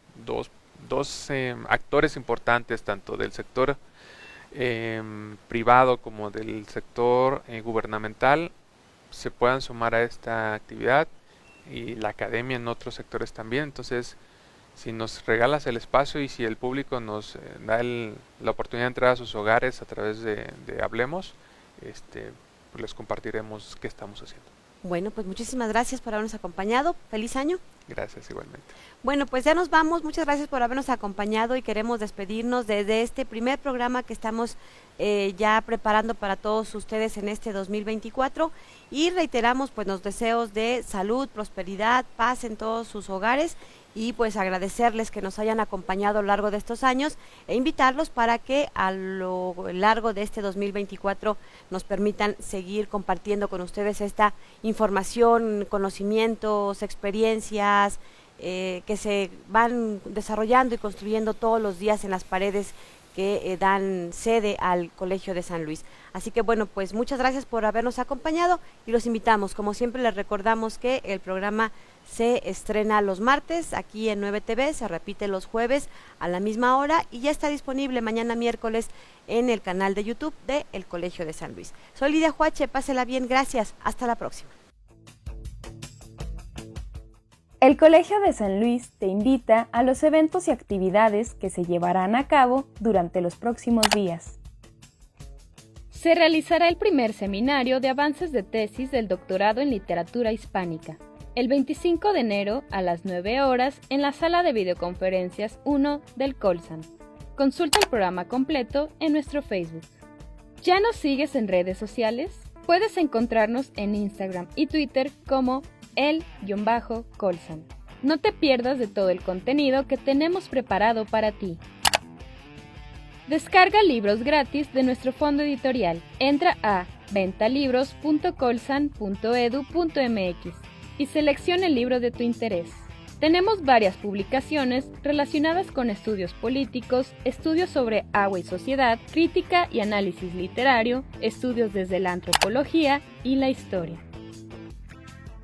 actores importantes, tanto del sector privado como del sector gubernamental, se puedan sumar a esta actividad y la academia en otros sectores también. Entonces, si nos regalas el espacio y si el público nos da la oportunidad de entrar a sus hogares a través de Hablemos, pues les compartiremos qué estamos haciendo. Bueno, pues muchísimas gracias por habernos acompañado. Feliz año. Gracias, igualmente. Bueno, pues ya nos vamos. Muchas gracias por habernos acompañado y queremos despedirnos desde este primer programa que estamos ya preparando para todos ustedes en este 2024 y reiteramos pues los deseos de salud, prosperidad, paz en todos sus hogares y pues agradecerles que nos hayan acompañado a lo largo de estos años e invitarlos para que a lo largo de este 2024 nos permitan seguir compartiendo con ustedes esta información, conocimientos, experiencias que se van desarrollando y construyendo todos los días en las paredes que dan sede al Colegio de San Luis. Así que bueno, pues muchas gracias por habernos acompañado y los invitamos. Como siempre les recordamos que el programa se estrena los martes aquí en 9TV, se repite los jueves a la misma hora y ya está disponible mañana miércoles en el canal de YouTube de El Colegio de San Luis. Soy Lidia Huache, pásela bien, gracias, hasta la próxima. El Colegio de San Luis te invita a los eventos y actividades que se llevarán a cabo durante los próximos días. Se realizará el primer seminario de avances de tesis del doctorado en literatura hispánica, el 25 de enero a las 9 horas en la sala de videoconferencias 1 del Colsan. Consulta el programa completo en nuestro Facebook. ¿Ya nos sigues en redes sociales? Puedes encontrarnos en Instagram y Twitter como el_Colsan. No te pierdas de todo el contenido que tenemos preparado para ti. Descarga libros gratis de nuestro fondo editorial. Entra a ventalibros.colsan.edu.mx y selecciona el libro de tu interés. Tenemos varias publicaciones relacionadas con estudios políticos, estudios sobre agua y sociedad, crítica y análisis literario, estudios desde la antropología y la historia.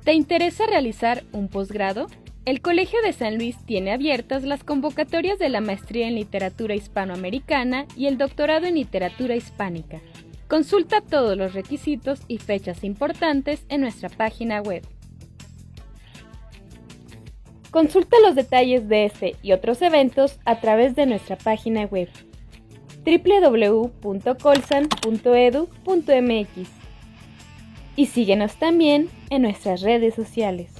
¿Te interesa realizar un posgrado? El Colegio de San Luis tiene abiertas las convocatorias de la Maestría en Literatura Hispanoamericana y el Doctorado en Literatura Hispánica. Consulta todos los requisitos y fechas importantes en nuestra página web. Consulta los detalles de este y otros eventos a través de nuestra página web www.colsan.edu.mx y síguenos también en nuestras redes sociales.